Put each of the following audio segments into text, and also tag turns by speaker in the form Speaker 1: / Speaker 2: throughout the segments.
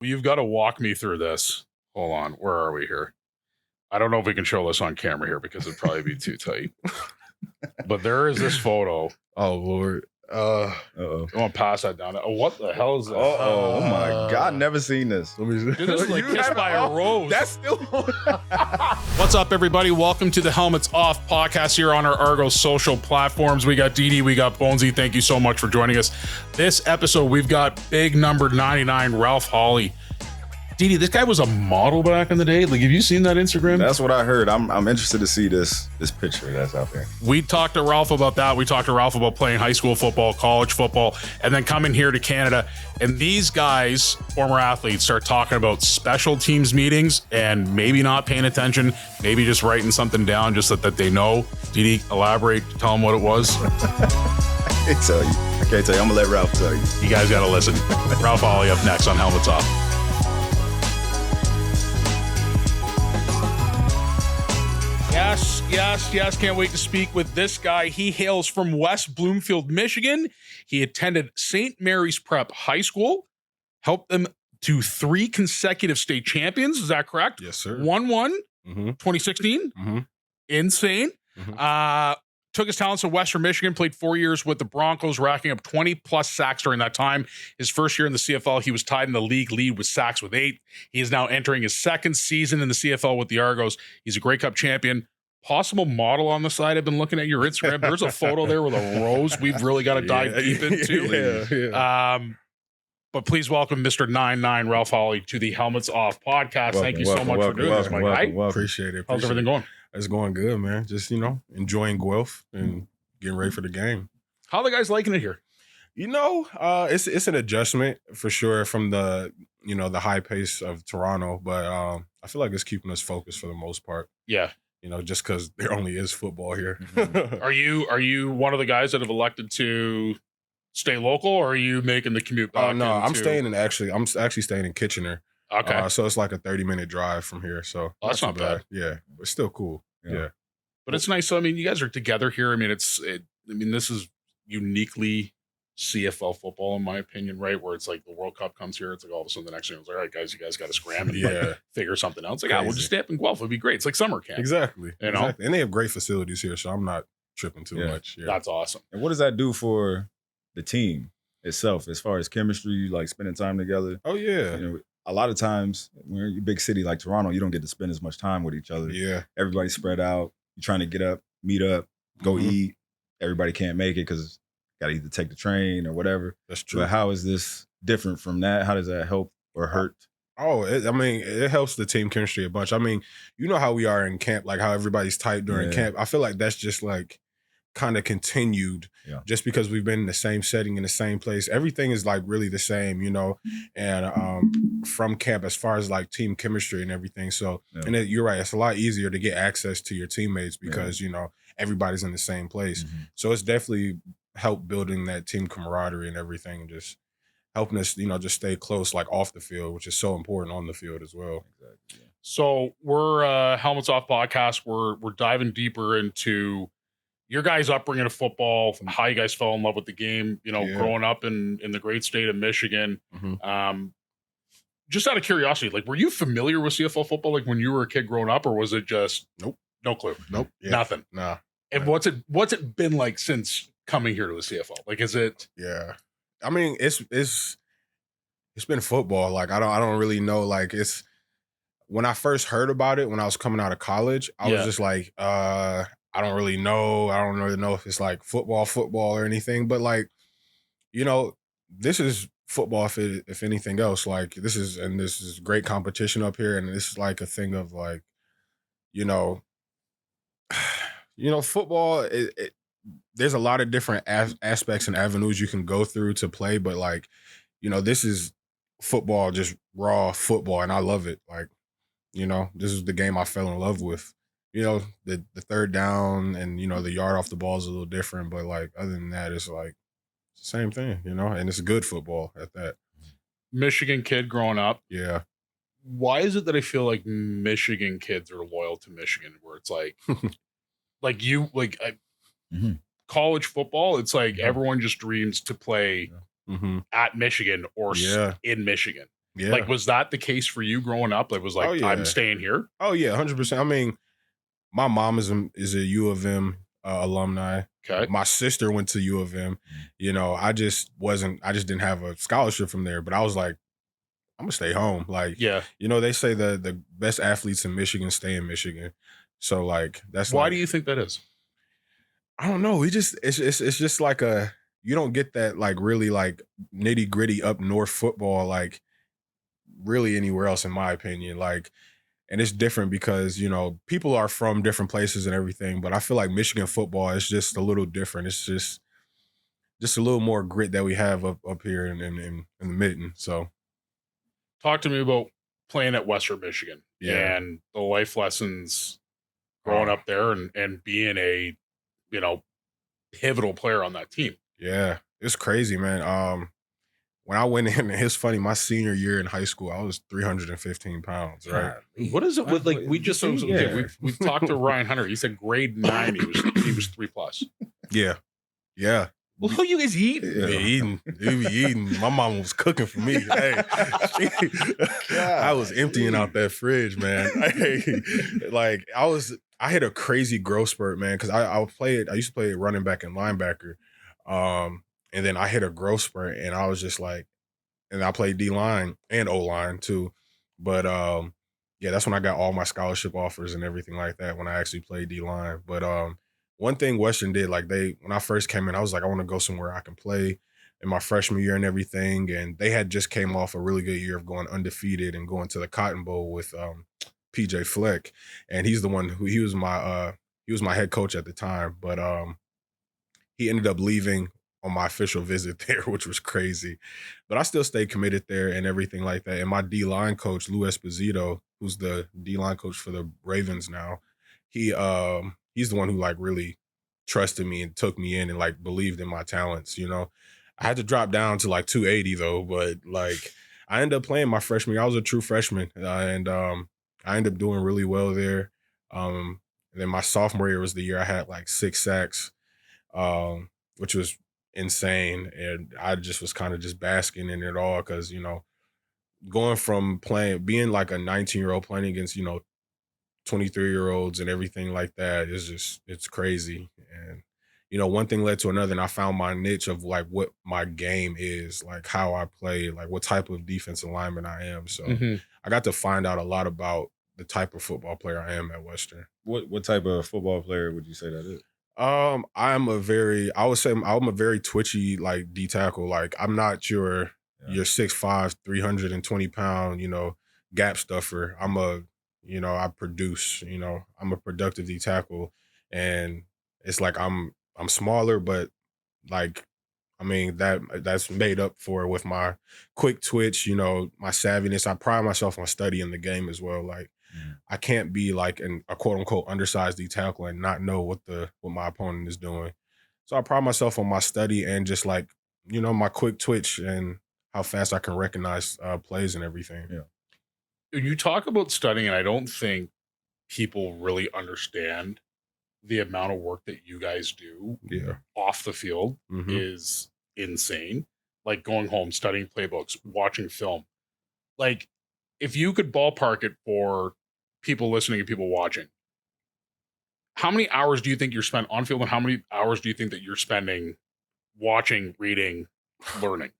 Speaker 1: You've got to walk me through this. Hold on. Where are we here? I don't know if we can show this on camera here because it'd probably be too tight. But there is this photo.
Speaker 2: Oh, Lord.
Speaker 1: I want to pass that down. Oh, what the hell is that?
Speaker 3: Oh my God. Never seen this.
Speaker 1: Dude, this is like Kissed by a Rose.
Speaker 2: That's still.
Speaker 1: What's up, everybody? Welcome to the Helmets Off podcast here on our Argo social platforms. We got Didi, we got Bonesy. Thank you so much for joining us. This episode, we've got big number 99, Ralph Holley. Didi, this guy was a model back in the day. Like, have you seen that Instagram?
Speaker 3: That's what I heard. I'm interested to see this picture that's out there.
Speaker 1: We talked to Ralph about that. We talked to Ralph about playing high school football, college football, and then coming here to Canada. And these guys, former athletes, start talking about special teams meetings and maybe not paying attention, maybe just writing something down just so that they know. Didi, elaborate, tell them what it was.
Speaker 3: I can't tell you. I'm going to let Ralph tell you.
Speaker 1: You guys got to listen. Ralph Holley up next on Helmets Off. Yes. Can't wait to speak with this guy. He hails from West Bloomfield, Michigan. He attended St. Mary's Prep High School, helped them to 3 consecutive state champions. Is that correct?
Speaker 2: Yes, sir.
Speaker 1: 1-1, 2016. Insane. Took his talents to Western Michigan, played 4 years with the Broncos, racking up 20-plus sacks during that time. His first year in the CFL, he was tied in the league lead with sacks with 8. He is now entering his second season in the CFL with the Argos. He's a Grey Cup champion. Possible model on the side. I've been looking at your Instagram. There's a photo there with a rose we've really got to dive deep into. But please welcome Mr. 99 Ralph Holley to the Helmets Off podcast. Thank you so much for doing this, my guy.
Speaker 2: Appreciate it.
Speaker 1: How's everything going?
Speaker 2: It's going good, man. Just, enjoying Guelph and getting ready for the game.
Speaker 1: How are the guys liking it here?
Speaker 2: It's an adjustment for sure from the high pace of Toronto, but I feel like it's keeping us focused for the most part.
Speaker 1: Yeah.
Speaker 2: Just because there only is football here.
Speaker 1: Are you one of the guys that have elected to stay local, or are you making the commute back?
Speaker 2: No, I'm actually staying in Kitchener.
Speaker 1: Okay.
Speaker 2: So it's like a 30-minute drive from here. So
Speaker 1: that's not bad.
Speaker 2: Yeah. But still cool. Yeah.
Speaker 1: But it's nice. So, I mean, you guys are together here. I mean, this is uniquely CFL football, in my opinion, right? Where it's like the World Cup comes here. It's like all of a sudden the next thing, it's like, all right, guys, you guys got to scram and figure something out. It's like, we'll just stay up in Guelph. It'll be great. It's like summer camp.
Speaker 2: Exactly.
Speaker 1: Exactly.
Speaker 2: And they have great facilities here, so I'm not tripping too much. Yeah.
Speaker 1: That's awesome.
Speaker 3: And what does that do for the team itself as far as chemistry, like spending time together?
Speaker 2: Oh, yeah.
Speaker 3: A lot of times when you're in a big city like Toronto, you don't get to spend as much time with each other.
Speaker 2: Yeah.
Speaker 3: Everybody's spread out. You're trying to get up, meet up, go eat. Everybody can't make it because got to either take the train or whatever.
Speaker 2: That's true.
Speaker 3: But how is this different from that? How does that help or hurt?
Speaker 2: Oh, it helps the team chemistry a bunch. I mean, you know how we are in camp, like how everybody's tight during camp. I feel like that's just like kind of continued just because we've been in the same setting, in the same place. Everything is like really the same, and from camp as far as like team chemistry and everything. So, and you're right, it's a lot easier to get access to your teammates because, everybody's in the same place. So it's definitely helped building that team camaraderie and everything, just helping us, just stay close, like off the field, which is so important on the field as well.
Speaker 3: Exactly.
Speaker 1: So we're Helmets Off podcast. We're diving deper into your guys' upbringing of football, how you guys fell in love with the game, growing up in the great state of Michigan. Just out of curiosity, like, were you familiar with CFL football, like when you were a kid growing up, or was it just no clue?
Speaker 2: Nope.
Speaker 1: Nothing.
Speaker 2: Nah.
Speaker 1: And what's it been like since coming here to the CFL? Like, is it?
Speaker 2: Yeah. I mean, it's been football. Like, I don't really know. Like, it's when I first heard about it when I was coming out of college, I was just like, I don't really know. I don't really know if it's like football or anything. But like, this is football if anything else. Like, this is great competition up here, and this is like a thing of like, football. There's a lot of different aspects and avenues you can go through to play, but like, this is football, just raw football, and I love it. Like, this is the game I fell in love with. The third down and, the yard off the ball is a little different, but like, other than that, it's like it's the same thing, and it's good football at that.
Speaker 1: Michigan kid growing up.
Speaker 2: Yeah.
Speaker 1: Why is it that I feel like Michigan kids are loyal to Michigan, where it's like, college football, it's like everyone just dreams to play at Michigan or in Michigan.
Speaker 2: Yeah.
Speaker 1: Like, was that the case for you growing up? Like, was like,
Speaker 2: Oh, yeah.
Speaker 1: I'm staying here?
Speaker 2: Oh, yeah, 100%. I mean, my mom is a U of M alumni.
Speaker 1: Okay.
Speaker 2: My sister went to U of M. You know, I just didn't have a scholarship from there, but I was like, I'm gonna stay home. Like,
Speaker 1: Yeah.
Speaker 2: you know, they say the best athletes in Michigan stay in Michigan. So like, that's
Speaker 1: Why
Speaker 2: like,
Speaker 1: do you think that is?
Speaker 2: I don't know. It's just like you don't get that like really like nitty gritty up north football like really anywhere else in my opinion. Like, and it's different because you know people are from different places and everything, but I feel like Michigan football is just a little different. It's just a little more grit that we have up here in the mitten. So
Speaker 1: Talk to me about playing at Western Michigan and the life lessons growing up there and being a, you know, pivotal player on that team.
Speaker 2: Yeah, it's crazy, man. When I went in, it's funny, my senior year in high school, I was 315 pounds, right?
Speaker 1: What is it with like we just we've talked to Ryan Hunter. He said grade 9 he was 3+.
Speaker 2: Yeah. Yeah.
Speaker 1: Well, who you guys eating?
Speaker 2: We be eating. My mom was cooking for me. Hey, I was emptying out that fridge, man. Hey, like I hit a crazy growth spurt, man, because I used to play running back and linebacker. And then I hit a growth spurt and I was just like, and I played D line and O line too. But yeah, that's when I got all my scholarship offers and everything like that when I actually played D line. But one thing Western did, like when I first came in, I was like, I want to go somewhere I can play in my freshman year and everything. And they had just came off a really good year of going undefeated and going to the Cotton Bowl with PJ Fleck. And he's the one who he was my head coach at the time. But he ended up leaving on my official visit there, which was crazy. But I still stayed committed there and everything like that. And my D-line coach, Lou Esposito, who's the D-line coach for the Ravens now, he's the one who like really trusted me and took me in and like believed in my talents, you know. I had to drop down to like 280 though, but like I ended up playing my freshman year. I was a true freshman and I ended up doing really well there. And then my sophomore year was the year I had like 6 sacks, which was insane. And I just was kind of just basking in it all because, you know, going from being like a 19-year-old playing against, you know, 23-year-olds and everything like that is just, it's crazy. And, you know, one thing led to another and I found my niche of like what my game is, like how I play, like what type of defensive lineman I am. So I got to find out a lot about the type of football player I am at Western.
Speaker 3: What type of football player would you say that is?
Speaker 2: I would say I'm a very twitchy, like D tackle. Like I'm not your 6'5", 320 pound, you know, gap stuffer. I produce, you know, I'm a productive D tackle. And it's like I'm smaller, but like, I mean, that's made up for with my quick twitch, you know, my savviness. I pride myself on studying the game as well. Like I can't be like a quote unquote undersized D tackle and not know what my opponent is doing. So I pride myself on my study and just like, you know, my quick twitch and how fast I can recognize plays and everything.
Speaker 3: Yeah.
Speaker 1: You talk about studying, and I don't think people really understand the amount of work that you guys do off the field is insane. Like going home, studying playbooks, watching film. Like if you could ballpark it for people listening and people watching, how many hours do you think you're spent on field and how many hours do you think that you're spending watching, reading, learning?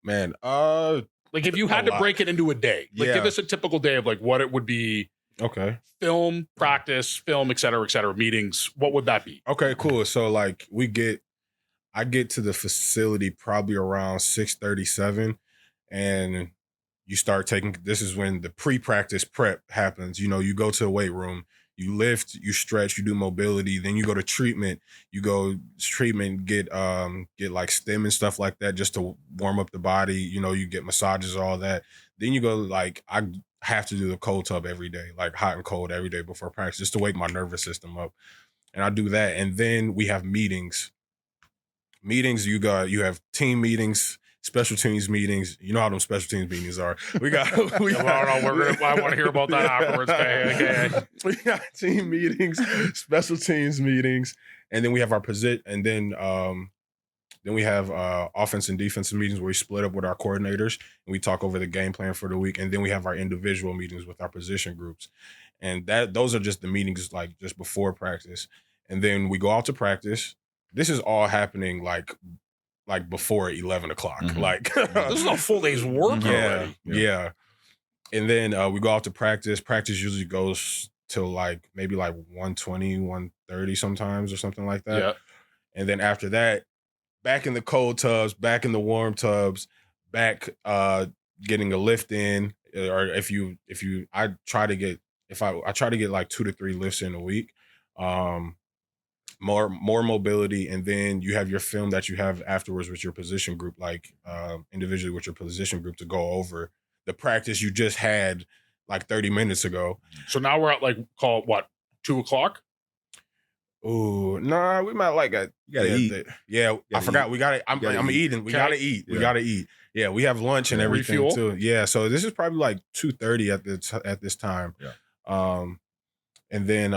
Speaker 2: Man,
Speaker 1: like if you had to break it into a day, like give us a typical day of like what it would be.
Speaker 2: Okay.
Speaker 1: Film, practice, film, et cetera, meetings. What would that be?
Speaker 2: Okay, cool. So like I get to the facility probably around 6:37 and you start this is when the pre-practice prep happens. You know, you go to the weight room, you lift, you stretch, you do mobility, then you go to treatment. You go treatment, get like stim and stuff like that just to warm up the body. You know, you get massages, all that. Then you go like I have to do the cold tub every day, like hot and cold every day before practice, just to wake my nervous system up. And I do that. And then we have meetings. You have team meetings, special teams meetings. You know how them special teams meetings are. I
Speaker 1: want to hear about that afterwards. Okay.
Speaker 2: We got team meetings, special teams meetings, and then we have our position. And then Then we have offense and defensive meetings where we split up with our coordinators and we talk over the game plan for the week. And then we have our individual meetings with our position groups. And those are just the meetings like just before practice. And then we go out to practice. This is all happening like before 11 o'clock. Like
Speaker 1: this is a full day's work already.
Speaker 2: Yeah. And then we go out to practice. Practice usually goes till like maybe like 1:20, 1:30 sometimes or something like that.
Speaker 1: Yeah.
Speaker 2: And then after that, back in the cold tubs, back in the warm tubs, back getting a lift in. Or I try to get like 2 to 3 lifts in a week. More mobility, and then you have your film that you have afterwards with your position group, like individually with your position group to go over the practice you just had like 30 minutes ago.
Speaker 1: So now we're at like call it what 2 o'clock.
Speaker 2: Oh nah, we might like
Speaker 3: you gotta eat.
Speaker 2: I forgot eat. We got it. I'm eating. We gotta eat. We gotta eat. Yeah, we have lunch and everything
Speaker 1: refuel?
Speaker 2: too. Yeah, so this is probably like 2:30 at this time.
Speaker 3: Yeah.
Speaker 2: And then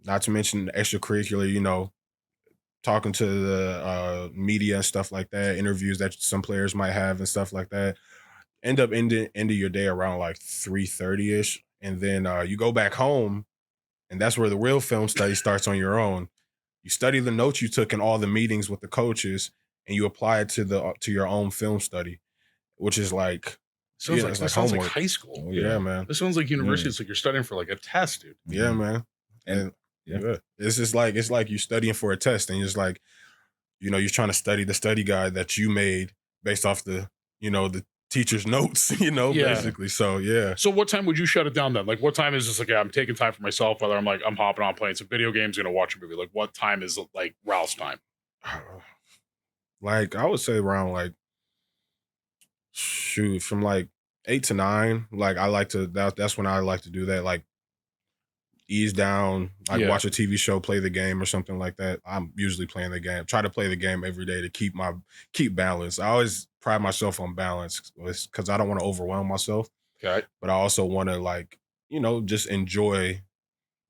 Speaker 2: not to mention extracurricular, talking to the media and stuff like that, interviews that some players might have and stuff like that. End up ending your day around like 3:30ish, and then you go back home, and that's where the real film study starts on your own. You study the notes you took in all the meetings with the coaches, and you apply it to your own film study, which is like
Speaker 1: sounds like high school.
Speaker 2: Oh, yeah, man.
Speaker 1: This sounds like university. It's like you're studying for like a test, dude.
Speaker 2: Yeah, man. And it's just like you studying for a test, and it's like you're trying to study the study guide that you made based off the the teacher's notes, basically. So yeah.
Speaker 1: So what time would you shut it down then? Like what time is this? Like I'm taking time for myself, whether I'm hopping on playing some video games, gonna watch a movie. Like what time is like Ralph's time?
Speaker 2: Like I would say around like from like 8 to 9. Like I like to that's when I like to do that. Like ease down, watch a TV show, play the game or something like that. I'm usually playing the game. Try to play the game every day to keep balance. I always pride myself on balance because I don't want to overwhelm myself.
Speaker 1: Okay.
Speaker 2: But I also want to just enjoy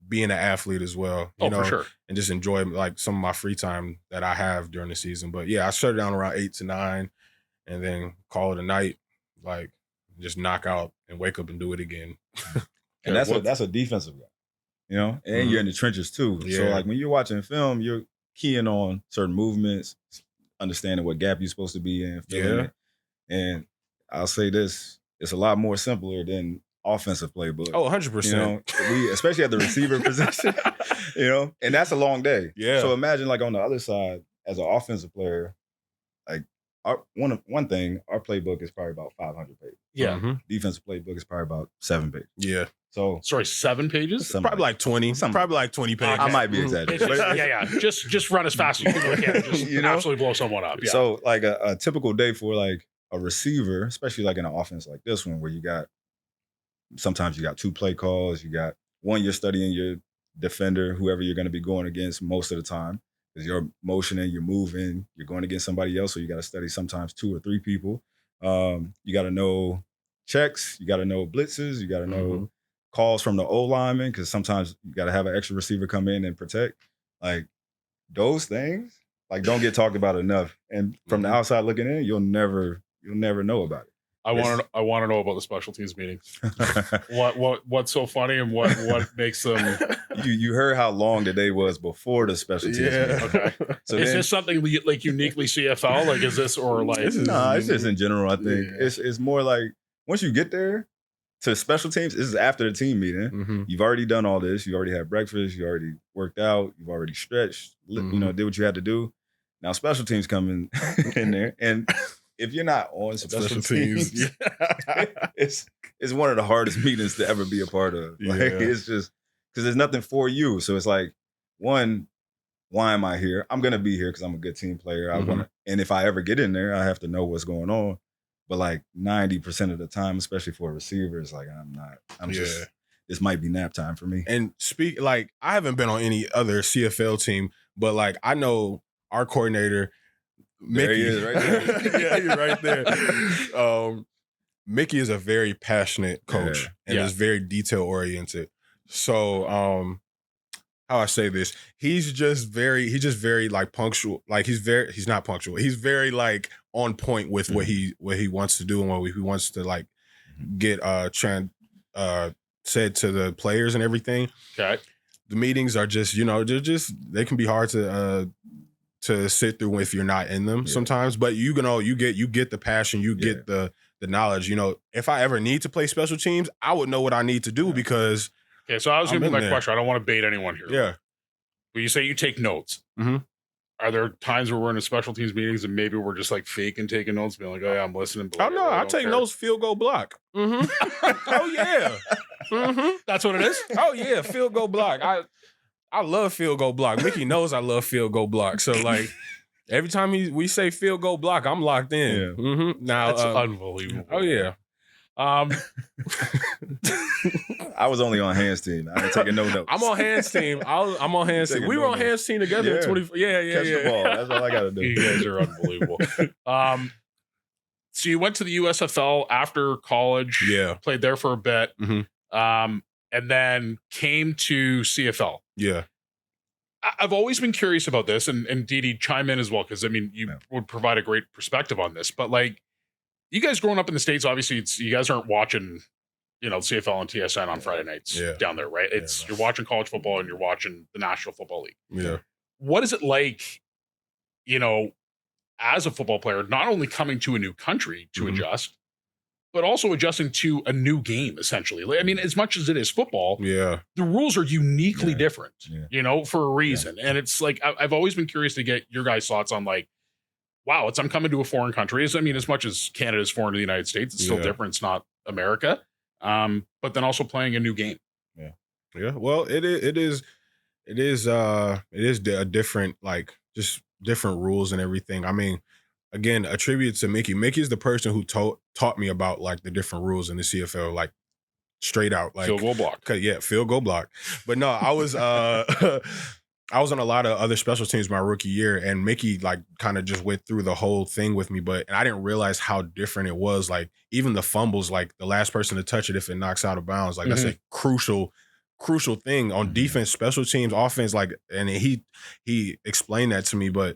Speaker 2: being an athlete as well.
Speaker 1: For sure.
Speaker 2: And just enjoy like some of my free time that I have during the season. But yeah, I shut it down around 8 to 9 and then call it a night. Like just knock out and wake up and do it again.
Speaker 3: And that's a defensive guy. And you're in the trenches too.
Speaker 2: Yeah.
Speaker 3: So like when you're watching film, you're keying on certain movements, understanding what gap you're supposed to be in, feeling it. And I'll say this, it's a lot more simpler than offensive playbook.
Speaker 2: Oh, 100%.
Speaker 3: We especially at the receiver position, and that's a long day.
Speaker 2: Yeah.
Speaker 3: So imagine like on the other side, as an offensive player, like one thing, our playbook is probably about 500 pages.
Speaker 1: Yeah.
Speaker 2: Mm-hmm.
Speaker 3: Defensive playbook is probably about 7 pages.
Speaker 2: Yeah.
Speaker 3: So
Speaker 1: sorry, 7 pages?
Speaker 2: Probably like 20. Probably like 20 pages.
Speaker 3: I might be exaggerating.
Speaker 1: Yeah. Just run as fast as you can. Just absolutely blow someone up. Yeah.
Speaker 3: So like a typical day for like a receiver, especially like in an offense like this one, where sometimes you got 2 play calls, you got one, you're studying your defender, whoever you're going to be going against most of the time, because you're motioning, you're moving, you're going against somebody else, so you got to study sometimes 2 or 3 people. You got to know checks, you got to know blitzes, you got to know calls from the O lineman, because sometimes you got to have an extra receiver come in and protect. Like those things, like don't get talked about enough. And from the outside looking in, you'll never know about it.
Speaker 1: I want to know about the special teams meetings. What's so funny and what makes them?
Speaker 3: You heard how long the day was before the special teams meeting.
Speaker 1: Okay. So is this something like uniquely CFL? Like is this or like?
Speaker 3: It's just in general. I think it's more like once you get there to special teams, this is after the team meeting.
Speaker 2: Mm-hmm.
Speaker 3: You've already done all this. You already had breakfast. You already worked out. You've already stretched. Did what you had to do. Now special teams come in there and. If you're not on special teams, it's one of the hardest meetings to ever be a part of. Like, it's just because there's nothing for you. So it's like, one, why am I here? I'm gonna be here because I'm a good team player. And if I ever get in there, I have to know what's going on. But like 90% of the time, especially for a receiver, it's like this might be nap time for me.
Speaker 2: And I haven't been on any other CFL team, but like I know our coordinator. Mickey.
Speaker 3: There he is, right there.
Speaker 2: Yeah, you're right there. Mickey is a very passionate coach and is very detail oriented. So, how how I say this. He's just very like punctual. Like he's not punctual. He's very like on point with what he wants to do and what he wants to like get said to the players and everything.
Speaker 1: Okay.
Speaker 2: The meetings are just, they can be hard to sit through if you're not in them sometimes. But you get the passion, you get the knowledge. If I ever need to play special teams, I would know what I need to do because.
Speaker 1: Okay, so I was going to be my
Speaker 2: there.
Speaker 1: question. I don't want to bait anyone here.
Speaker 2: Yeah.
Speaker 1: But you say you take notes.
Speaker 2: Mm-hmm.
Speaker 1: Are there times where we're in a special teams meetings and maybe we're just like faking taking notes, being like, oh yeah, I'm listening.
Speaker 2: Oh no, I take notes. Field goal block. Mm-hmm. Oh yeah. Mm-hmm.
Speaker 1: That's what it is.
Speaker 2: Oh yeah, field goal block. I love field goal block. Mickey knows I love field goal block. So like every time we say field goal block, I'm locked in.
Speaker 3: Yeah.
Speaker 2: Mm-hmm. Now
Speaker 1: that's unbelievable.
Speaker 2: Oh yeah.
Speaker 3: I was only on hands team. I ain't taking no notes.
Speaker 2: I'm on hands team. I'm on hands team. We were on hands team together in 20. Yeah.
Speaker 3: Catch the ball. That's all I got to do.
Speaker 1: You guys are unbelievable. So you went to the USFL after college.
Speaker 2: Yeah.
Speaker 1: Played there for a bit.
Speaker 2: Mm-hmm.
Speaker 1: And then came to CFL.
Speaker 2: Yeah.
Speaker 1: I've always been curious about this, and Didi, chime in as well, because I mean, you would provide a great perspective on this. But like, you guys growing up in the States, obviously, you guys aren't watching, CFL and TSN on Friday nights down there, right? You're watching college football and you're watching the National Football League.
Speaker 2: Yeah.
Speaker 1: What is it like, as a football player, not only coming to a new country to adjust, but also adjusting to a new game, essentially? I mean, as much as it is football, the rules are uniquely different, for a reason. And it's like, I've always been curious to get your guys' thoughts on like, wow, I'm coming to a foreign country. I mean, as much as Canada is foreign to the United States, it's still different. It's not America. But then also playing a new game.
Speaker 2: Yeah. Yeah. Well, it is a different, like, just different rules and everything. I mean, again, a tribute to Mickey. Mickey is the person who taught me about like the different rules in the CFL, like straight out, like
Speaker 1: field goal block.
Speaker 2: Yeah, field goal block. But no, I was I was on a lot of other special teams my rookie year, and Mickey like kind of just went through the whole thing with me, and I didn't realize how different it was. Like even the fumbles, like the last person to touch it if it knocks out of bounds, like that's a crucial thing on defense, special teams, offense. Like, and he explained that to me, but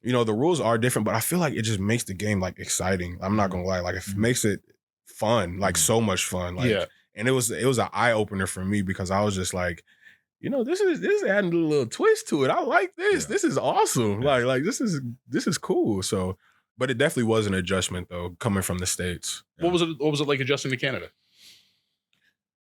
Speaker 2: the rules are different, but I feel like it just makes the game like exciting. I'm not gonna lie, like it makes it fun, like so much fun. Like, and it was an eye opener for me because I was just like, this is adding a little twist to it. I like this. This is awesome. Like this is cool. So, but it definitely was an adjustment though, coming from the States.
Speaker 1: What was it like adjusting to Canada?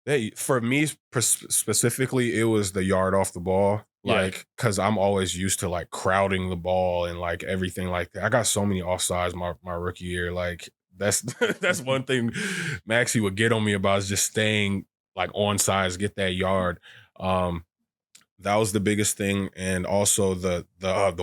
Speaker 2: Hey, for me specifically, it was the yard off the ball. Like, cause I'm always used to like crowding the ball and like everything like that. I got so many offsides my rookie year. Like that's one thing Maxie would get on me about, is just staying like on sides, get that yard. That was the biggest thing. And also the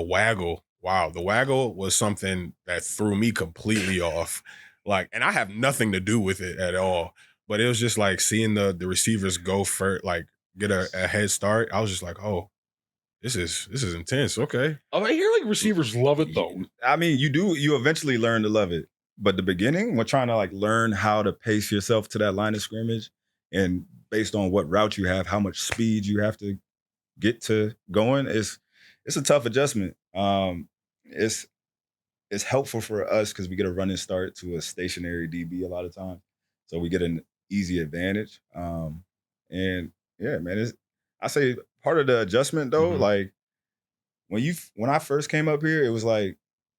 Speaker 2: waggle. Wow. The waggle was something that threw me completely off. Like, and I have nothing to do with it at all, but it was just like seeing the receivers go first, like get a head start. I was just like, oh, this is intense. Okay.
Speaker 1: Oh, I hear like receivers love it though.
Speaker 3: I mean, you eventually learn to love it, but the beginning, when trying to like learn how to pace yourself to that line of scrimmage, and based on what route you have, how much speed you have to get to going, it's a tough adjustment. It's helpful for us because we get a running start to a stationary DB a lot of times, so we get an easy advantage. And yeah, man, I say part of the adjustment though, like when I first came up here, it was like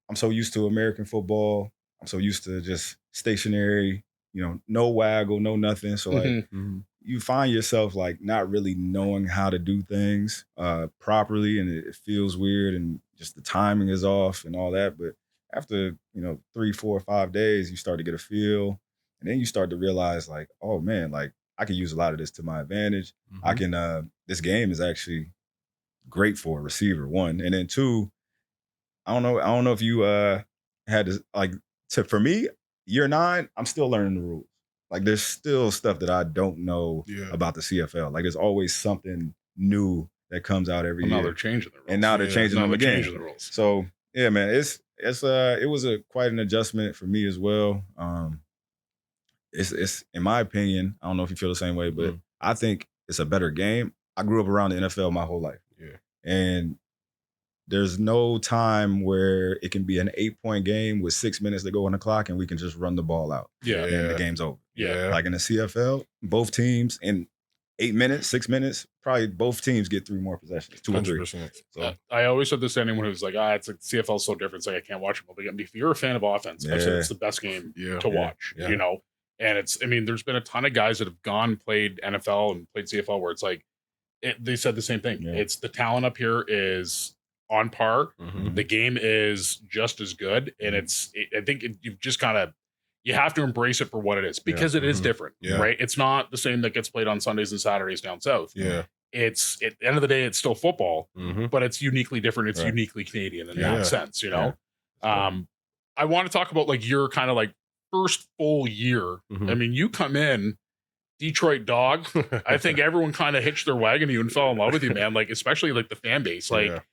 Speaker 3: I'm so used to American football. I'm so used to just stationary, no waggle, no nothing. So like you find yourself like not really knowing how to do things properly, and it feels weird, and just the timing is off and all that. But after 3, 4, 5 days, you start to get a feel, and then you start to realize like, oh man, like I can use a lot of this to my advantage. I can. This game is actually great for a receiver, one, and then two. I don't know if you had this like. For me, year 9, I'm still learning the rules. Like there's still stuff that I don't know about the CFL. Like there's always something new that comes out every year.
Speaker 1: Now they're changing the rules.
Speaker 3: And now they're changing them again.
Speaker 1: Changing the rules.
Speaker 3: So yeah, man, it was quite an adjustment for me as well. It's in my opinion, I don't know if you feel the same way, but I think it's a better game. I grew up around the NFL my whole life.
Speaker 2: Yeah.
Speaker 3: And there's no time where it can be an 8-point game with 6 minutes to go on the clock and we can just run the ball out.
Speaker 1: Yeah.
Speaker 3: And the game's over.
Speaker 1: Yeah.
Speaker 3: Like in the CFL, both teams in 8 minutes, 6 minutes, probably both teams get 3 more possessions, 2 or 3.
Speaker 2: 100%.
Speaker 3: So
Speaker 1: I always said this to anyone who's like, it's like CFL is so different. It's like I can't watch it. But if you're a fan of offense, I said it's the best game to watch.
Speaker 2: Yeah.
Speaker 1: You know, and there's been a ton of guys that have gone played NFL and played CFL where it's like they said the same thing. Yeah. It's the talent up here is on par.
Speaker 2: Mm-hmm.
Speaker 1: The game is just as good, and I think you've just kind of. You have to embrace it for what it is because it is different, right? It's not the same that gets played on Sundays and Saturdays down south.
Speaker 2: Yeah.
Speaker 1: It's at the end of the day, it's still football, but it's uniquely different. It's uniquely Canadian in that sense, you know? Yeah. I want to talk about like your kind of like first full year. I mean, you come in, Detroit dog. I think everyone kind of hitched their wagon to you and fell in love with you, man. Like, especially like the fan base. Like,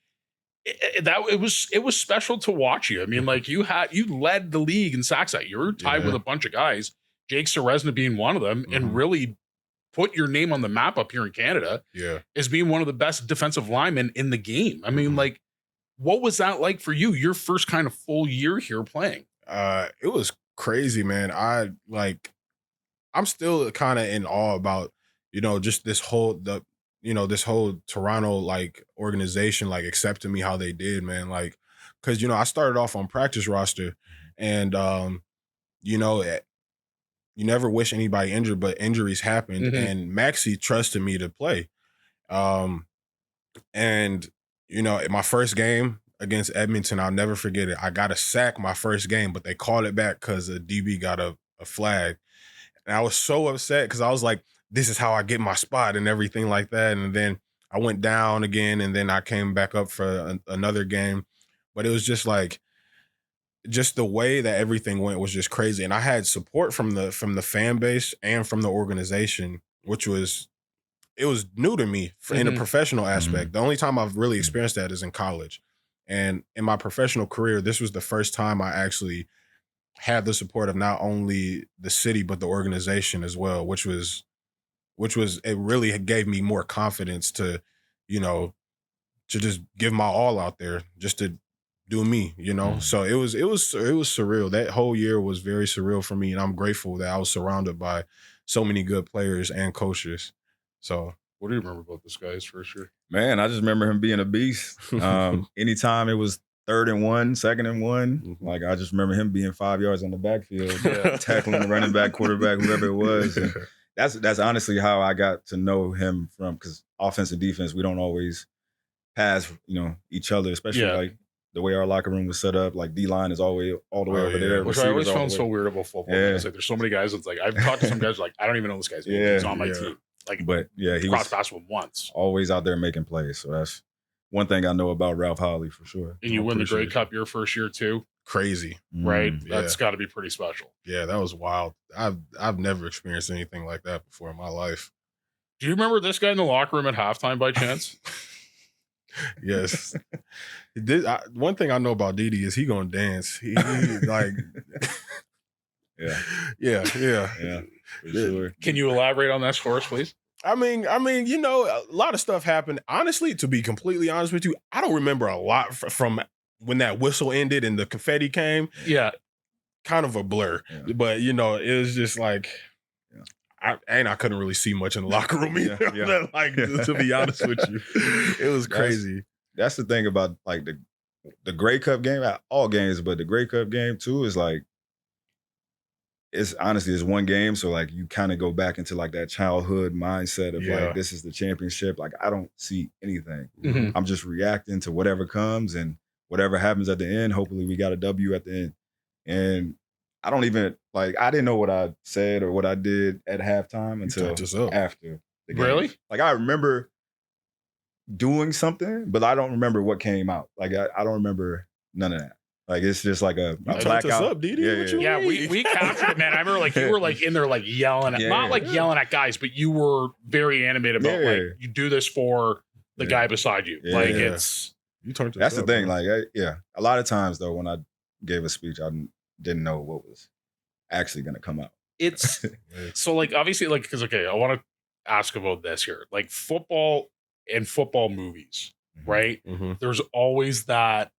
Speaker 1: it was special to watch you. I mean, like you led the league in sacks that year. You were tied with a bunch of guys, Jake Seresna being one of them, and really put your name on the map up here in Canada.
Speaker 2: Yeah,
Speaker 1: as being one of the best defensive linemen in the game. I mean, like, what was that like for you? Your first kind of full year here playing?
Speaker 2: It was crazy, man. I'm still kind of in awe about just this whole Toronto like organization like accepting me how they did, man. Like, because I started off on practice roster, and you never wish anybody injured, but injuries happened, and Maxie trusted me to play. And my first game against Edmonton, I'll never forget it. I got a sack my first game, but they called it back because the DB got a flag, and I was so upset because I was like, this is how I get my spot and everything like that. And then I went down again, and then I came back up for another game. But it was just like, just the way that everything went was just crazy. And I had support from the fan base and from the organization, which was new to me in a professional aspect. The only time I've really experienced that is in college. And in my professional career, this was the first time I actually had the support of not only the city, but the organization as well, which was it really gave me more confidence to just give my all out there, just to do me, So it was surreal. That whole year was very surreal for me, and I'm grateful that I was surrounded by so many good players and coaches. So
Speaker 1: what do you remember about this guy's first year?
Speaker 3: Man, I just remember him being a beast. Anytime it was 3rd and 1, 2nd and 1, like I just remember him being 5 yards on the backfield, tackling the running back, quarterback, whoever it was. And that's honestly how I got to know him from, because offense and defense, we don't always pass, each other, especially like the way our locker room was set up. Like D-line is all the way over there.
Speaker 1: Which I always found so weird about football. Like, there's so many guys that's like, I've talked to some guys like, I don't even know this guy's name. He's on my team. Like,
Speaker 3: but he
Speaker 1: crossed paths with him once.
Speaker 3: Always out there making plays. So that's one thing I know about Ralph Holley for sure.
Speaker 1: And you win the Grey Cup your first year too.
Speaker 2: Crazy,
Speaker 1: right? That's got to be pretty special.
Speaker 2: Yeah, that was wild. I've never experienced anything like that before in my life.
Speaker 1: Do you remember this guy in the locker room at halftime by chance?
Speaker 2: Yes. One thing I know about Didi is he gonna dance. He like, yeah.
Speaker 3: For sure.
Speaker 1: Can you elaborate on that for us, please?
Speaker 2: I mean, a lot of stuff happened. Honestly, to be completely honest with you, I don't remember a lot from when that whistle ended and the confetti came.
Speaker 1: Yeah.
Speaker 2: Kind of a blur. Yeah. But, it was just like, I couldn't really see much in the locker room either. To be honest with you. It was crazy.
Speaker 3: That's the thing about like the Grey Cup game, all games, but the Grey Cup game too is like, it's one game. So like you kind of go back into like that childhood mindset of like, this is the championship. Like I don't see anything. I'm just reacting to whatever comes and whatever happens at the end. Hopefully we got a W at the end. And I don't even I didn't know what I said or what I did at halftime until after the game.
Speaker 1: Really?
Speaker 3: Like I remember doing something, but I don't remember what came out. Like I don't remember none of that. Like it's just like a blackout.
Speaker 2: Up, Didi?
Speaker 1: Yeah, we captured it, man. I remember you were in there yelling at not yelling at guys, but you were very animated about you do this for the guy beside you. It's
Speaker 2: you turned.
Speaker 3: That's the thing. A lot of times though, when I gave a speech, I didn't know what was actually going to come out.
Speaker 1: It's so obviously because I want to ask about this here. Like football and football movies, right?
Speaker 2: Mm-hmm.
Speaker 1: There's always that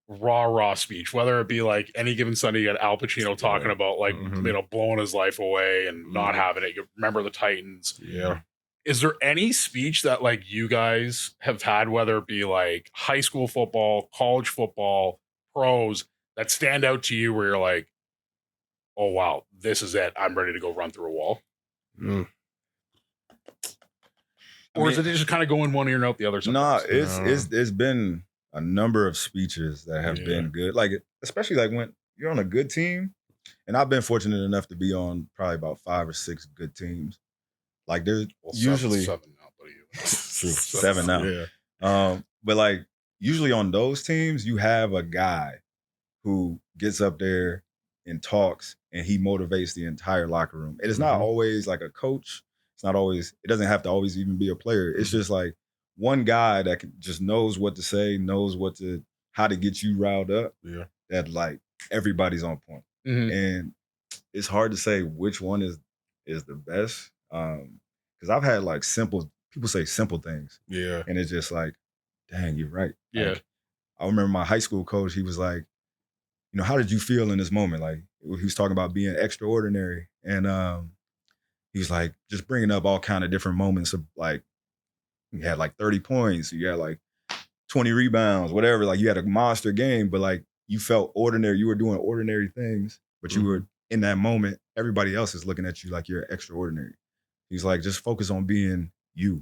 Speaker 1: rah speech, whether it be like Any Given Sunday, you got Al Pacino talking about like, blowing his life away and not having it. You remember the Titans.
Speaker 2: Yeah.
Speaker 1: Is there any speech that like you guys have had, whether it be like high school football, college football, pros, that stand out to you where you're like, oh wow, this is it. I'm ready to go run through a wall. Or is it just kind of going one ear and out the other?
Speaker 3: No, it's been a number of speeches that have been good. Like, especially like when you're on a good team, and I've been fortunate enough to be on probably about 5 or 6 good teams. Like there's usually
Speaker 1: 7 now, buddy.
Speaker 3: True, 7 now. Yeah. But like usually on those teams, you have a guy who gets up there and talks, and he motivates the entire locker room. It is not always like a coach. It's not always. It doesn't have to always even be a player. It's just like one guy that just knows what to say, knows how to get you riled up.
Speaker 2: Yeah.
Speaker 3: That like everybody's on point, and it's hard to say which one is the best. Because I've had like people say simple things.
Speaker 2: Yeah.
Speaker 3: And it's just like, dang, you're right.
Speaker 1: Yeah.
Speaker 3: Like, I remember my high school coach, he was like, how did you feel in this moment? Like, he was talking about being extraordinary. And he was like, just bringing up all kind of different moments of like, you had like 30 points, you had like 20 rebounds, whatever. Like, you had a monster game, but like, you felt ordinary. You were doing ordinary things, but you were in that moment, everybody else is looking at you like you're extraordinary. He's like, just focus on being you.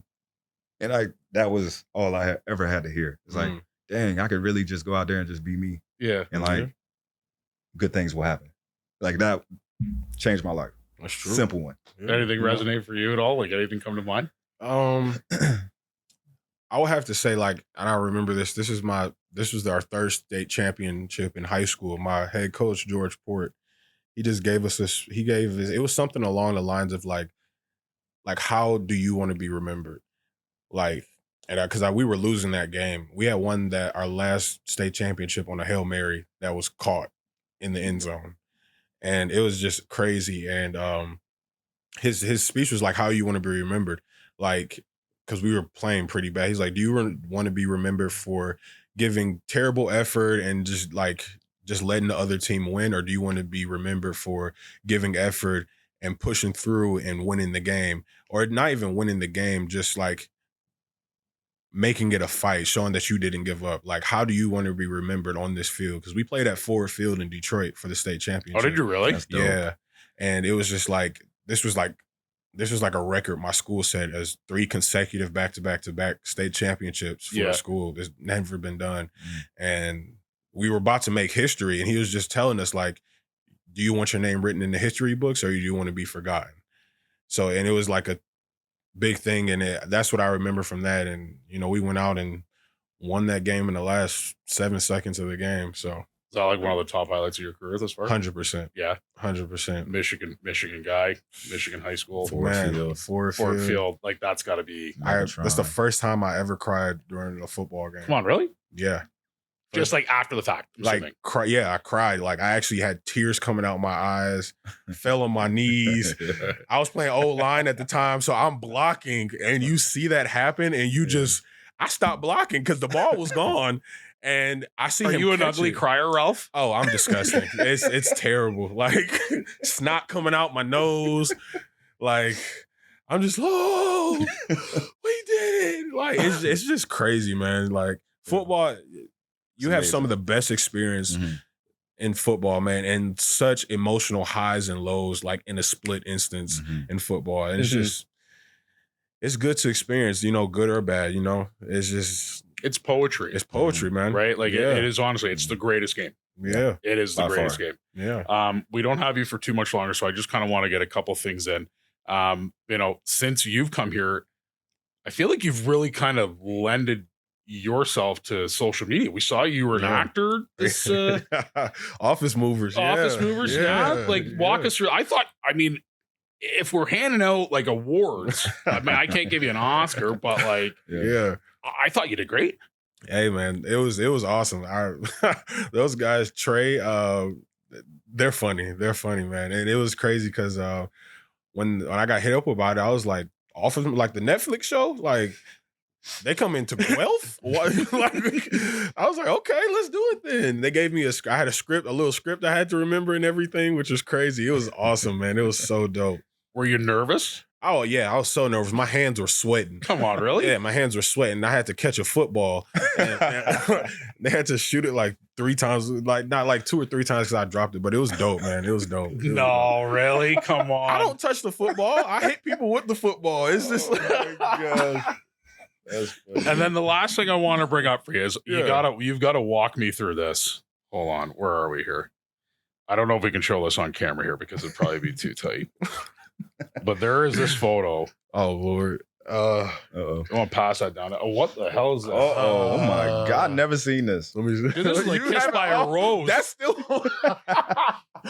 Speaker 3: And that was all I ever had to hear. It's like, dang, I could really just go out there and just be me.
Speaker 1: Yeah.
Speaker 3: And like, good things will happen. Like that changed my life.
Speaker 2: That's true.
Speaker 3: Simple one.
Speaker 1: Yeah. Anything resonate for you at all? Like anything come to mind?
Speaker 2: I would have to say, like, and I remember this. This was our third state championship in high school. My head coach, George Port, he just gave us this. It was something along the lines of like how do you want to be remembered? Like, and because we were losing that game. We had won our last state championship on a Hail Mary that was caught in the end zone, and it was just crazy. And his speech was like, how you want to be remembered? Like, because we were playing pretty bad. He's like, do you want to be remembered for giving terrible effort and just letting the other team win, or do you want to be remembered for giving effort and pushing through and winning the game, or not even winning the game, just like making it a fight, showing that you didn't give up? Like, how do you want to be remembered on this field? Because we played at Ford Field in Detroit for the state championship.
Speaker 1: Oh, did you really?
Speaker 2: Yeah. And it was just like, this was like a record my school set as 3 consecutive back-to-back state championships for a school. It's never been done. And we were about to make history, and he was just telling us, like, do you want your name written in the history books, or do you want to be forgotten? So, and it was like a big thing, and that's what I remember from that. And, we went out and won that game in the last 7 seconds of the game. So,
Speaker 1: is that like one of the top highlights of your career thus far?
Speaker 2: 100%.
Speaker 1: Yeah.
Speaker 2: 100%.
Speaker 1: Michigan guy, Michigan high school.
Speaker 2: Ford
Speaker 1: Field. Like, that's got to be.
Speaker 2: That's the first time I ever cried during a football game.
Speaker 1: Come on, really?
Speaker 2: Yeah.
Speaker 1: Just like after the fact.
Speaker 2: I cried. Like, I actually had tears coming out my eyes, fell on my knees. I was playing O-line at the time, so I'm blocking, and you see that happen, and I stopped blocking because the ball was gone. And I see him.
Speaker 1: Are you an ugly crier, Ralph?
Speaker 2: Oh, I'm disgusting. It's terrible. Like, snot coming out my nose. Like, I'm just, we did it. Like, it's just crazy, man. Like, football, you have some of the best experience in football, man, and such emotional highs and lows, like in a split instance in football. And it's good to experience, good or bad, it's
Speaker 1: poetry.
Speaker 2: It's poetry, man.
Speaker 1: Right? Like, it is, honestly, it's the greatest game.
Speaker 2: Yeah.
Speaker 1: It is the greatest game.
Speaker 2: Yeah.
Speaker 1: We don't have you for too much longer, so I just kind of want to get a couple things in. Since you've come here, I feel like you've really kind of lended yourself to social media. We saw you were an actor. This
Speaker 2: Office Movers.
Speaker 1: Office Movers. Yeah. Like, walk us through. If we're handing out like awards, I can't give you an Oscar, but like, I thought you did great.
Speaker 2: Hey, man, it was awesome. Those guys, Trey, they're funny. They're funny, man. And it was crazy because when I got hit up about it, I was like, off of like the Netflix show, like they come into wealth. Like, I was like, okay, let's do it then. They gave me I had a little script I had to remember and everything, which was crazy. It was awesome, man. It was so dope.
Speaker 1: Were you nervous?
Speaker 2: Oh yeah, I was so nervous. My hands were sweating.
Speaker 1: Come on, really?
Speaker 2: Yeah, my hands were sweating. I had to catch a football. And they had to shoot it like 3 times, like not like 2 or 3 times because I dropped it, but it was dope, man. It was dope.
Speaker 1: No, really? Come on.
Speaker 2: I don't touch the football. I hit people with the football. It's just
Speaker 3: my gosh. That's funny.
Speaker 1: And then the last thing I want to bring up for you is you've got to walk me through this. Hold on, where are we here? I don't know if we can show this on camera here because it'd probably be too tight. But there is this photo.
Speaker 2: Oh Lord.
Speaker 1: I want to pass that down. Oh, what the hell is that?
Speaker 3: Oh my God, never seen this.
Speaker 2: Let me see.
Speaker 1: Dude, this is like Kissed by a Rose.
Speaker 2: That's still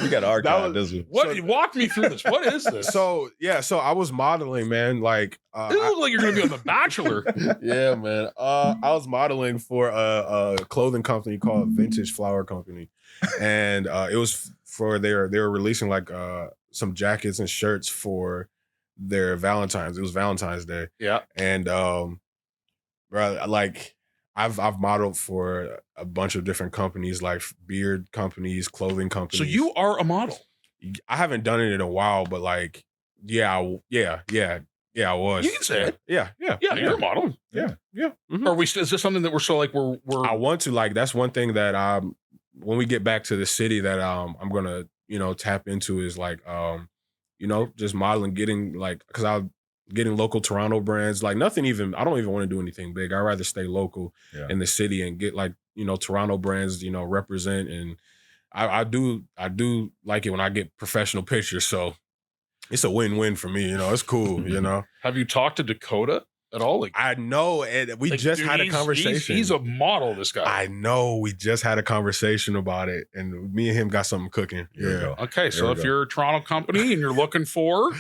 Speaker 3: You got to archive this one.
Speaker 1: What? Walk me through this. What is this?
Speaker 2: So I was modeling, man. Like
Speaker 1: This looks like you're gonna be on The Bachelor.
Speaker 2: yeah, man. I was modeling for a clothing company called Vintage Flower Company, and it was for they were releasing like some jackets and shirts for their Valentine's. It was Valentine's Day.
Speaker 1: Yeah,
Speaker 2: and like I've modeled for a bunch of different companies, like beard companies, clothing companies.
Speaker 1: So you are a model.
Speaker 2: I haven't done it in a while, but like, I was.
Speaker 1: You can say it.
Speaker 2: Yeah,
Speaker 1: You're a model.
Speaker 2: Yeah. Mm-hmm.
Speaker 1: Are we? Is this something that we're still like we're?
Speaker 2: I want to, like, that's one thing that when we get back to the city that I'm gonna tap into is like just modeling, getting like, because I'm getting local Toronto brands, like nothing even, I don't even want to do anything big. I'd rather stay local in the city and get like Toronto brands represent, and I do like it when I get professional pictures, so it's a win-win for me. It's cool.
Speaker 1: Have you talked to Dakota at all? Like,
Speaker 2: I know, and we just had a conversation.
Speaker 1: He's a model, this guy.
Speaker 2: I know. We just had a conversation about it, and me and him got something cooking. Yeah.
Speaker 1: Okay, so if you're a Toronto company and you're looking for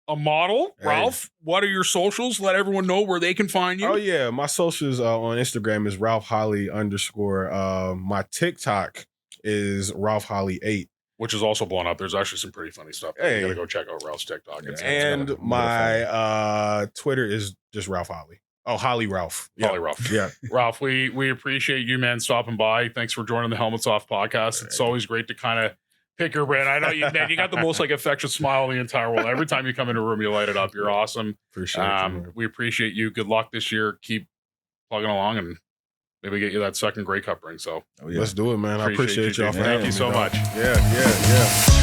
Speaker 1: a model, Ralph, what are your socials? Let everyone know where they can find you.
Speaker 2: Oh yeah, my socials on Instagram is Ralph Holley _ my TikTok is Ralph Holley 8.
Speaker 1: Which is also blown up. There's actually some pretty funny stuff.
Speaker 2: Hey.
Speaker 1: You gotta go check out Ralph's TikTok.
Speaker 2: And my Twitter is just Ralph Holley. Oh, Holley Ralph. Yeah.
Speaker 1: Holley Ralph.
Speaker 2: Yeah.
Speaker 1: Ralph, we appreciate you, man, stopping by. Thanks for joining the Helmets Off podcast. It's always great to kind of pick your brain. I know you got the most like infectious smile in the entire world. Every time you come in a room, you light it up. You're awesome.
Speaker 2: Appreciate you.
Speaker 1: We appreciate you. Good luck this year. Keep plugging along and maybe get you that second Grey Cup ring. So
Speaker 2: let's do it, man. I appreciate y'all for having me.
Speaker 1: Thank you so much.
Speaker 2: Yeah.